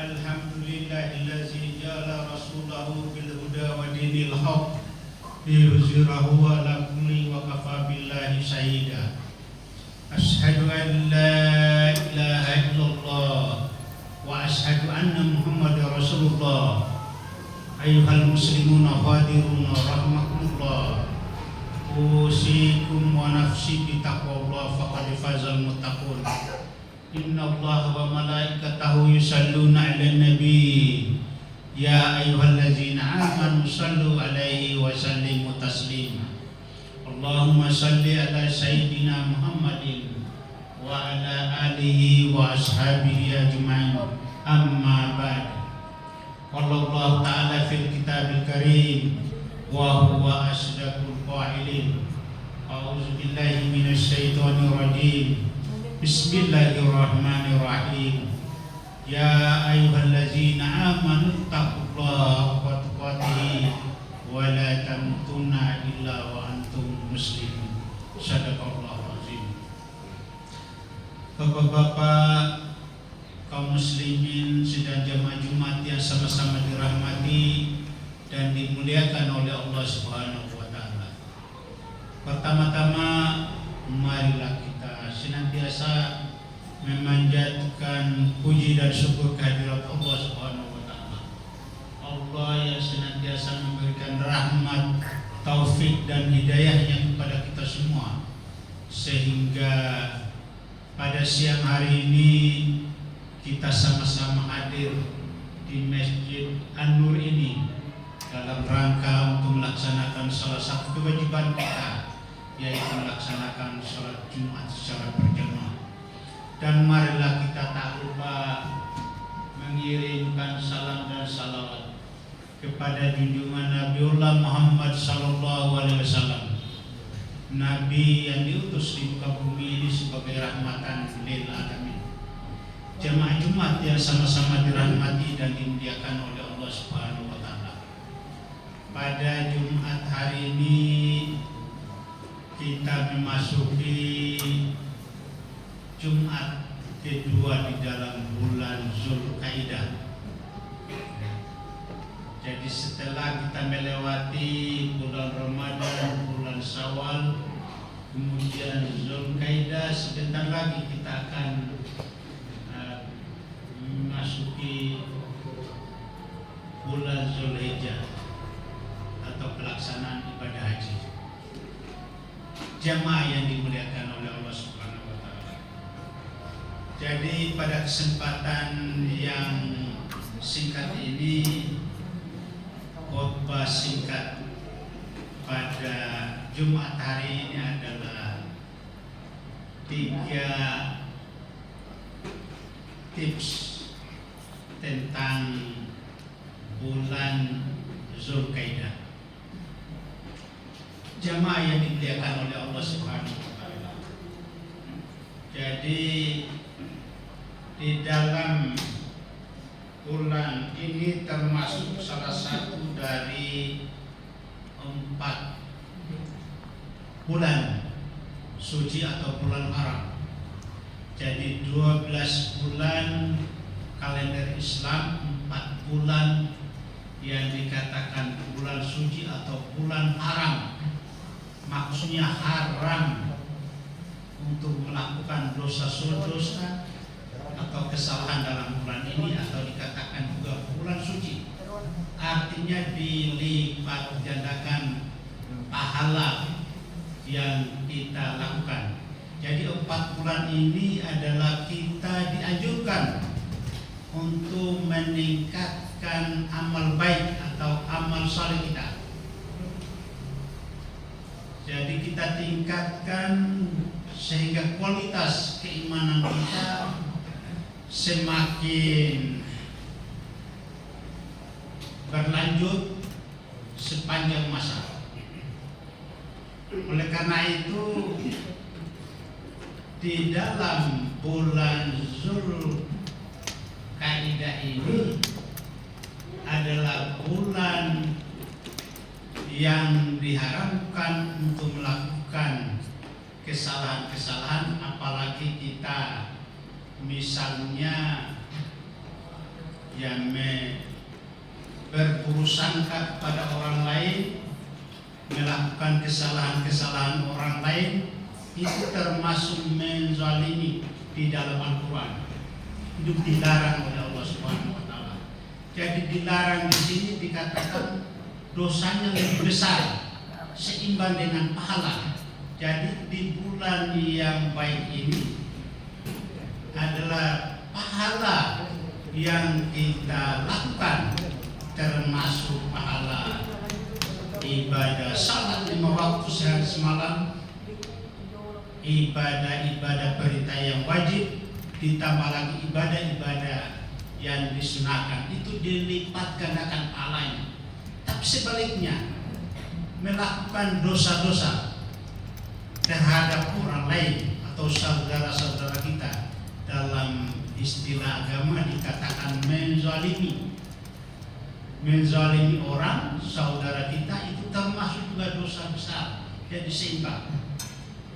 Alhamdulillahillazi ja'ala rasulahu bil huda wa dinil haq liyuzhirahu ala kulli wa kafa billahi syahida. Asyhadu an la ilaha illallah wa asyhadu anna Muhammadar Rasulullah. Ayyuhal muslimuna hadiruna rahmakumullah. Usikum wa nafsi bitaqwallah faqad fazal muttaqun. Inna Allah wa malaikatahu yusalluna ala nabi. Ya ayyuhallazina amanu sallu alaihi wa sallimu taslima. Allahumma salli ala sayyidina Muhammadin wa ala alihi wa ashabihi ajma'in. Amma ba'd. Qala Allah ta'ala fil kitabil karim wa huwa asdaqul qailin. A'udzu billahi minasy syaithanir rajim. Bismillahirrahmanirrahim. Ya ayyuhallazina amanu taqullaha haqqa tuqatih wa la tamutunna illa wa antum muslimun. Shadaqallahul azim. Bapak-bapak, kaum muslimin sidang jamaah Jumat yang sama-sama dirahmati dan dimuliakan oleh Allah Subhanahu wa taala. Pertama-tama marilah kita senantiasa memanjatkan puji dan syukur kehadirat Allah Subhanahu wa taala. Allah yang senantiasa memberikan rahmat, taufik dan hidayahnya kepada kita semua, sehingga pada siang hari ini kita sama-sama hadir di Masjid An-Nur ini dalam rangka untuk melaksanakan salah satu kewajiban kita, yaitu melaksanakan sholat Jumat secara berjamaah. Dan marilah kita tak lupa mengirimkan salam dan salawat kepada junjungan Nabiullah Muhammad sallallahu alaihi wasallam, Nabi yang diutus di muka bumi ini sebagai rahmatan lil alamin. Jamaah Jumat yang sama-sama dirahmati dan dimuliakan oleh Allah Subhanahu wa taala. Pada Jumat hari ini kita memasuki Jumat kedua di dalam bulan Zulkaidah. Jadi setelah kita melewati bulan Ramadan, bulan Syawal, kemudian Zulkaidah, sebentar lagi kita akan memasuki bulan Zulhijjah atau pelaksanaan ibadah haji. Jamaah yang dimuliakan oleh Allah Subhanahu wa taala. Jadi pada kesempatan yang singkat ini, khotbah singkat pada Jumat hari ini adalah 3 tips tentang bulan Zulkaidah. Jamaah yang dimuliakan oleh Allah Subhanahu wa taala. Jadi di dalam bulan ini termasuk salah satu dari 4 bulan suci atau bulan haram. Jadi 12 bulan kalender Islam, 4 bulan yang dikatakan bulan suci atau bulan haram. Maksudnya haram untuk melakukan dosa-dosa atau kesalahan dalam bulan ini, atau dikatakan juga bulan suci. Artinya dilipat gandakan pahala yang kita lakukan. Jadi 4 bulan ini adalah kita dianjurkan untuk meningkatkan amal baik atau amal saleh kita. Jadi kita tingkatkan sehingga kualitas keimanan kita semakin berlanjut sepanjang masa. Oleh karena itu, di dalam bulan Zulkaidah ini adalah bulan yang diharamkan untuk melakukan kesalahan-kesalahan, apalagi kita misalnya yang berburuk sangka kepada orang lain, melakukan kesalahan-kesalahan orang lain, itu termasuk menzalimi di dalam Al-Quran. Itu dilarang oleh Allah Subhanahu wa Ta'ala. Jadi dilarang di sini dikatakan dosanya lebih besar, seimbang dengan pahala. Jadi di bulan yang baik ini adalah pahala yang kita lakukan, termasuk pahala ibadah salat 5 waktu sehari semalam, ibadah-ibadah perintah yang wajib, ditambah lagi ibadah-ibadah yang disunahkan, itu dilipat gandakan pahalanya. Tapi sebaliknya, melakukan dosa-dosa terhadap orang lain atau saudara-saudara kita, dalam istilah agama dikatakan menzalimi. Menzalimi orang, saudara kita, itu termasuk juga dosa besar. Jadi seimbang.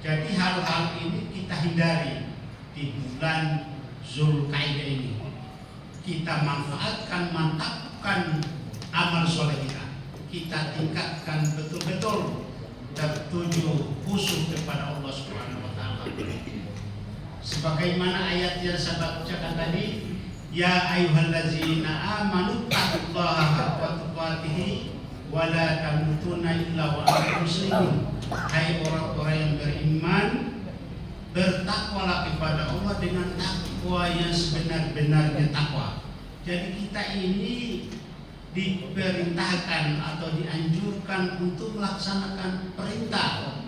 Jadi hal-hal ini kita hindari di bulan Zulkaidah ini. Kita manfaatkan, mantapkan amal soleh kita. Kita tingkatkan betul-betul tertuju khusus kepada Allah Subhanahu wa Ta'ala. Sebagaimana ayat yang saya bacakan tadi, ya ayyuhallazina amanu taqullaha haqqa tuqatih wa la tamutunna illa wa antum muslimun. Hai orang-orang yang beriman, bertakwalah kepada Allah dengan takwa yang sebenar-benarnya takwa. Jadi kita ini diperintahkan atau dianjurkan untuk melaksanakan perintah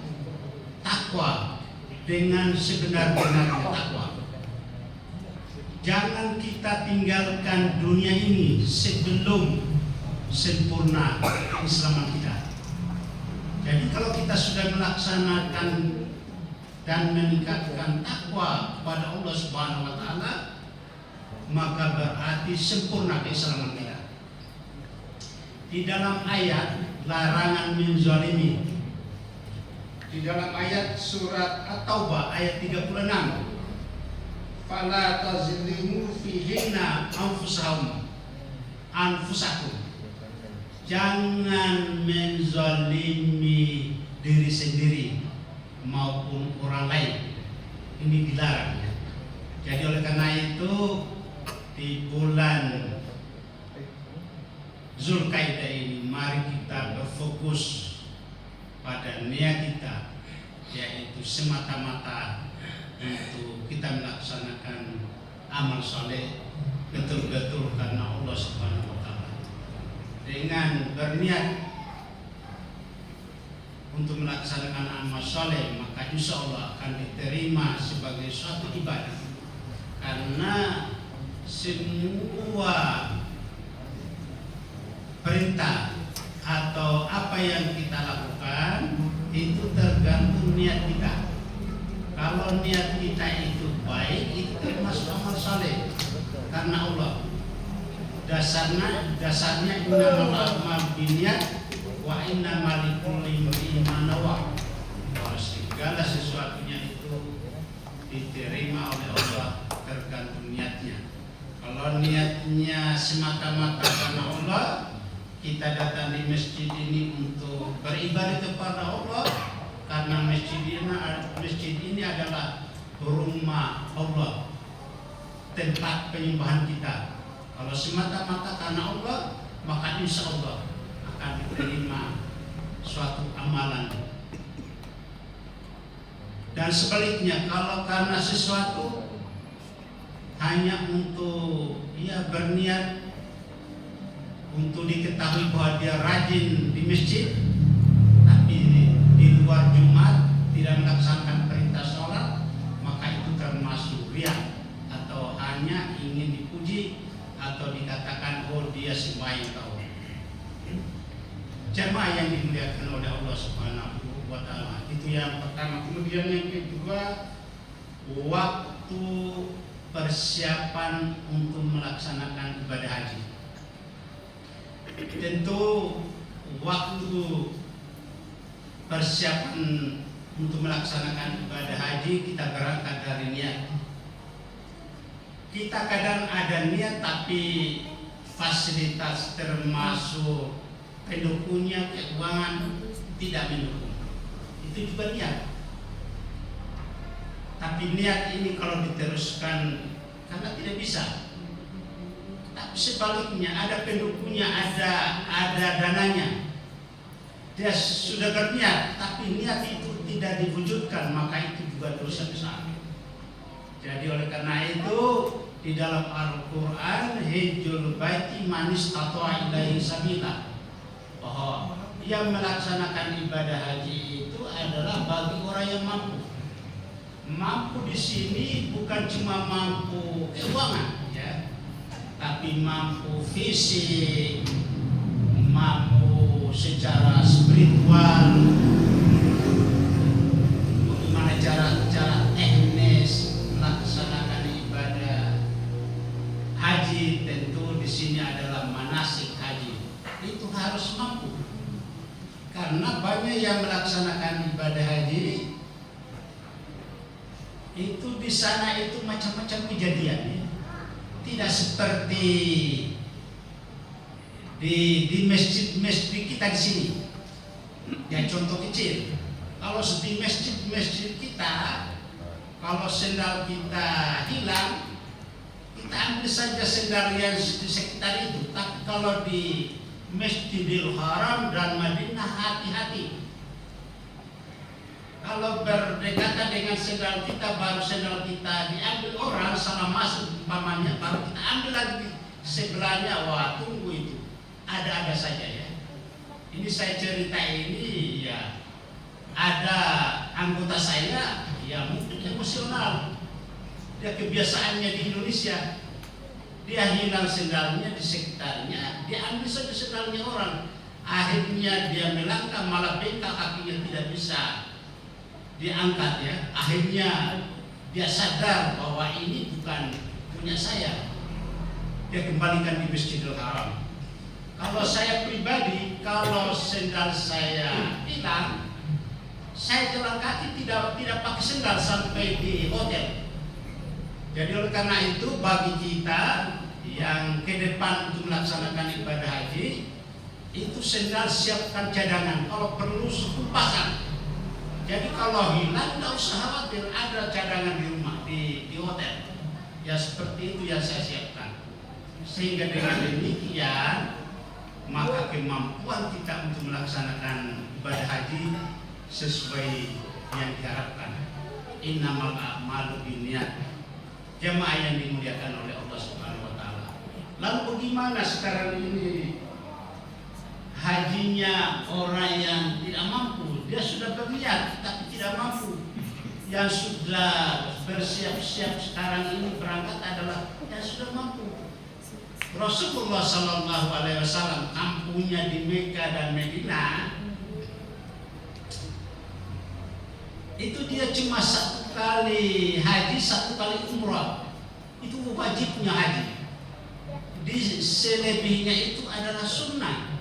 takwa dengan sebenar-benarnya takwa. Jangan kita tinggalkan dunia ini sebelum sempurna keislaman kita. Jadi kalau kita sudah melaksanakan dan meningkatkan takwa kepada Allah Subhanahu wa Ta'ala, maka berarti sempurna keislaman kita. Di dalam ayat larangan menzalimi, di dalam ayat surat At-Taubah ayat 36, fala tazlimu fihinna anfusakum, jangan menzalimi diri sendiri maupun orang lain. Ini dilarang ya. Jadi oleh karena itu di bulan Zulkaidah ini mari kita berfokus pada niat kita, yaitu semata-mata untuk kita melaksanakan amal soleh betul-betul karena Allah Subhanahu wa Ta'ala. Dengan berniat untuk melaksanakan amal soleh, maka insya Allah akan diterima sebagai suatu ibadah. Karena semua perintah atau apa yang kita lakukan itu tergantung niat kita. Kalau niat kita itu baik, itu termasuk amal soleh karena Allah. Dasarnya innamal a'malu binniyat wa innamal likulli imri'in ma nawa. Segala sesuatunya itu diterima oleh Allah tergantung niatnya. Kalau niatnya semata-mata karena Allah, kita datang di masjid ini untuk beribadah kepada Allah, karena masjid ini adalah rumah Allah, tempat penyembahan kita. Kalau semata-mata karena Allah, maka insya Allah akan diterima suatu amalan. Dan sebaliknya, kalau karena sesuatu hanya untuk berniat untuk diketahui bahwa dia rajin di masjid, tapi di luar Jumat tidak melaksanakan perintah sholat, maka itu termasuk riya atau hanya ingin dipuji atau dikatakan oh dia sembahyang tahu. Jemaah yang dimuliakan oleh Allah Subhanahu wa Ta'ala, itu yang pertama. Kemudian yang kedua, waktu persiapan untuk melaksanakan ibadah haji. Tentu waktu persiapan untuk melaksanakan ibadah haji kita berangkat dari niat. Kita kadang ada niat tapi fasilitas termasuk pendukungnya, keuangan tidak mendukung. Itu juga niat. Tapi niat ini kalau diteruskan karena tidak bisa. Tapi sebaliknya ada pendukungnya, ada dananya. Dia sudah berniat, tapi niat itu tidak diwujudkan, maka itu juga dosa besar. Jadi oleh karena itu di dalam Al-Quran, hijjul baiti man istata'a ilaihi sabila, bahwa yang melaksanakan ibadah haji itu adalah bagi orang yang mampu. Mampu di sini bukan cuma mampu keuangan, ya, tapi mampu fisik, mampu secara spiritual, bagaimana cara teknis melaksanakan ibadah haji. Tentu di sini adalah manasik haji, itu harus mampu. Karena banyak yang melaksanakan ibadah haji itu di sana itu macam-macam kejadian, ya. Tidak seperti di masjid kita di sini. Ya, contoh kecil. Kalau di masjid kita, kalau sendal kita hilang, kita ambil saja sendal yang di sekitar itu. Tapi kalau di Masjidil Haram dan Madinah, hati-hati. Kalau berdekatan dengan sendal kita, baru sendal kita diambil orang, salah masuk umpamanya, baru kita ambil lagi di sebelahnya. Wah, tunggu itu. Ada-ada saja, ya. Ini saya cerita ini, ya, ada anggota saya yang mungkin emosional. Dia kebiasaannya di Indonesia, dia hilang sendalnya di sekitarnya, dia ambil saja sendalnya orang. Akhirnya dia melangkah, malah bengkak kakinya, tidak bisa diangkat, ya. Akhirnya dia sadar bahwa ini bukan punya saya. Dia kembalikan di Masjidil Haram. Kalau saya pribadi, kalau sendal saya hilang, saya jalan kaki tidak pakai sendal sampai di hotel. Jadi oleh karena itu bagi kita yang ke depan untuk melaksanakan ibadah haji, itu sendal siapkan cadangan. Kalau perlu 10 pasang. Jadi kalau hilang tidak usah khawatir, ada cadangan di rumah, di hotel. Ya seperti itu yang saya siapkan. Sehingga dengan demikian maka kemampuan kita untuk melaksanakan ibadah haji sesuai yang diharapkan. Innamal a'malu binniyat. Jamaah yang dimuliakan oleh Allah Subhanahu wa taala. Lalu bagaimana sekarang ini hajinya orang yang tidak mampu? Dia sudah berniat tapi tidak mampu. Yang sudah bersiap-siap sekarang ini berangkat adalah yang sudah mampu. Rasulullah Sallallahu Alaihi Wasallam kampungnya di Mekah dan Madinah, itu dia cuma 1 kali haji, 1 kali umrah. Itu wajibnya haji. Di selebihnya itu adalah sunnah.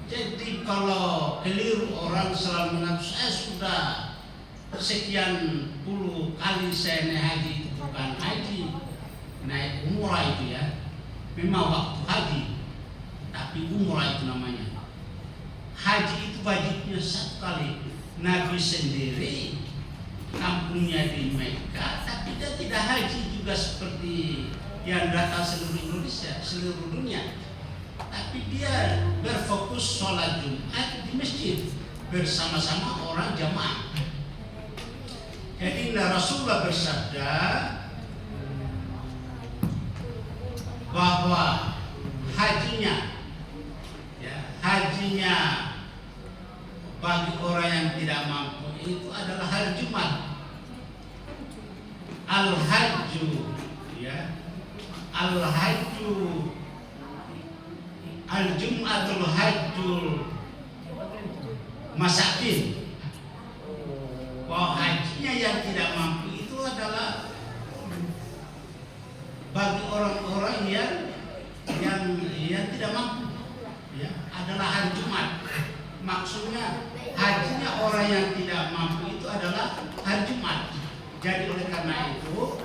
Jadi kalau keliru orang selalu mengaku saya sudah sekian puluh kali saya naik haji, itu bukan haji, naik umrah itu, ya. Memang waktu haji, tapi umrah itu namanya. Haji itu wajibnya 1 kali. Nabi sendiri kampungnya di Mekah, tapi dia tidak haji juga seperti yang datang seluruh Indonesia, seluruh dunia. Tapi dia berfokus sholat Jumat di masjid bersama-sama orang jamaah. Jadi Rasulullah bersabda bahwa hajinya bagi orang yang tidak mampu itu adalah hari Jumat. Al-hajju, ya, al-hajju, al-jum'atul hajjul masakin. Bahwa hajinya yang tidak mampu itu adalah bagi orang-orang yang tidak mampu, ya, adalah hari Jumat. Maksudnya hajinya orang yang tidak mampu itu adalah hari Jumat. Jadi oleh karena itu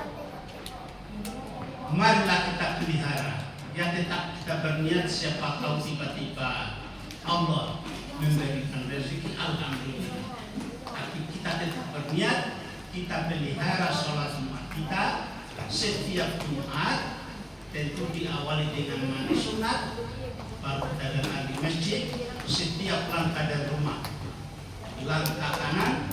marilah kita pelihara, ya, tetap kita kita berniat siapa tahu tiba-tiba Allah memberikan rezeki, alhamdulillah. Tapi kita tetap berniat, kita pelihara sholat Jumat kita setiap Jumat, tentu diawali dengan mandi sunat, baru kita datang di masjid. Setiap langkah dari rumah, langkah kanan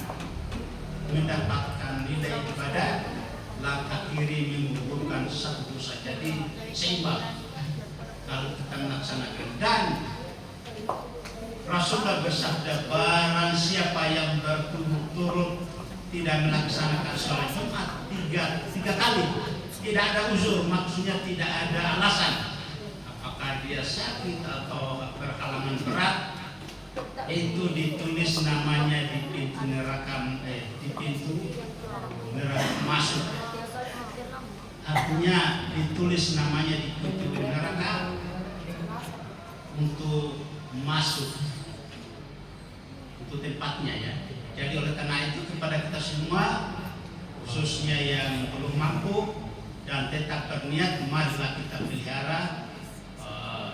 mendapatkan nilai ibadah, langkah kiri menggugurkan satu dosa. Jadi seimbang kalau kita melaksanakan. Dan Rasulullah bersabda, barang siapa yang berturut-turut tidak melaksanakan sholat Jumat tiga kali, tidak ada uzur, maksudnya tidak ada alasan, apakah dia sakit atau berhalangan berat, itu ditulis namanya di pintu neraka, di pintu neraka masuk. Artinya ditulis namanya di pintu neraka untuk masuk, untuk tempatnya ya. Jadi oleh karena itu kepada kita semua, khususnya yang belum mampu dan tetap berniat, marilah kita pelihara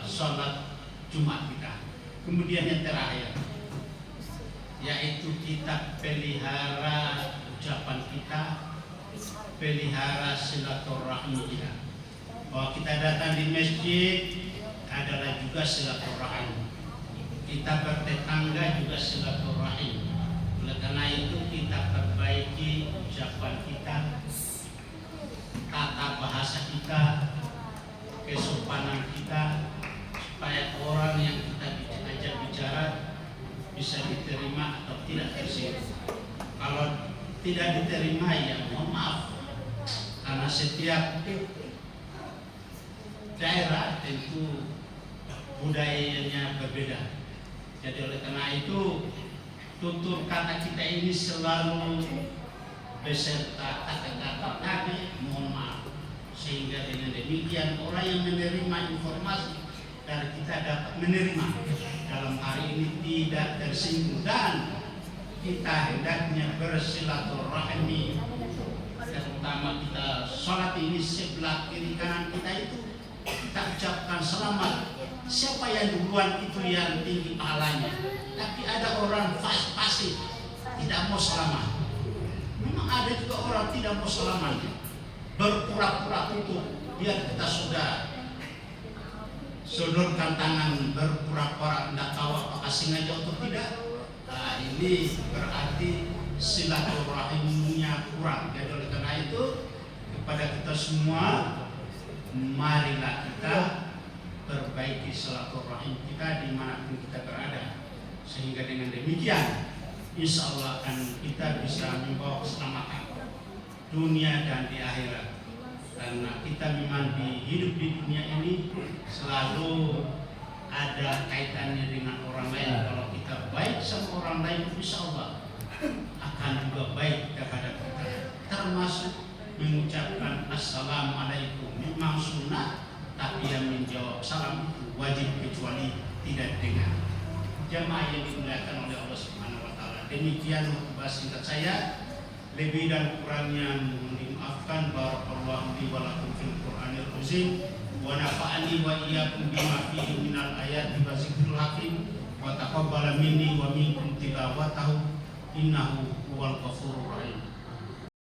sholat Jumat kita. Kemudian yang terakhir, yaitu kita pelihara ucapan kita, pelihara silaturahmi kita. Bahwa kita datang di masjid adalah juga silaturahmi. Kita bertetangga juga silaturahmi. Oleh karena itu kita perbaiki ucapan kita, tata bahasa kita, kesopanan kita, supaya orang yang kita ajak bicara bisa diterima atau tidak tersinggung. Kalau tidak diterima ya mohon maaf, karena setiap daerah tentu budayanya berbeda. Jadi oleh karena itu tutur kata kita ini selalu beserta kata-kata Nabi, mohon maaf, sehingga dengan demikian orang yang menerima informasi dari kita dapat menerima dalam hari ini tidak tersinggung. Dan kita hendaknya bersilaturahmi, terutama kita sholat ini sebelah kiri kanan kita itu kita ucapkan selamat. Siapa yang duluan itu yang tinggi pahalanya. Tapi ada orang pasif, tidak mau selamat. Memang ada juga orang tidak mau selamat, berpura-pura tutup. Biar kita sudah sodorkan tangan, berpura-pura tidak tahu apakah sengaja atau tidak. Nah, ini berarti silaturahimnya kurang. Jadi oleh karena itu kepada kita semua, marilah kita perbaiki silaturahim kita dimanapun kita berada, sehingga dengan demikian insya Allah akan kita bisa membawa keselamatan dunia dan di akhirat. Karena kita memang hidup di dunia ini selalu ada kaitannya dengan orang lain. Kalau kita baik sama orang lain, insya Allah akan juga baik kepada kita. Termasuk mengucapkan assalamualaikum, memang sunnah, tapi yang menjawab salam itu wajib kecuali tidak dengar. Jamaah yang dimuliakan oleh Allah Subhanahu wa taala. Demikian khutbah singkat saya. Lebih dan kurangnya mohon dimaafkan. Barakallahu li wa lakum fil Qur'anil azim wa nafa'ani wa iyyakum bima fihi minal ayati wa zikril hakim wa taqabbala minni wa minkum tilawatahu innahu huwal ghafurur rahim.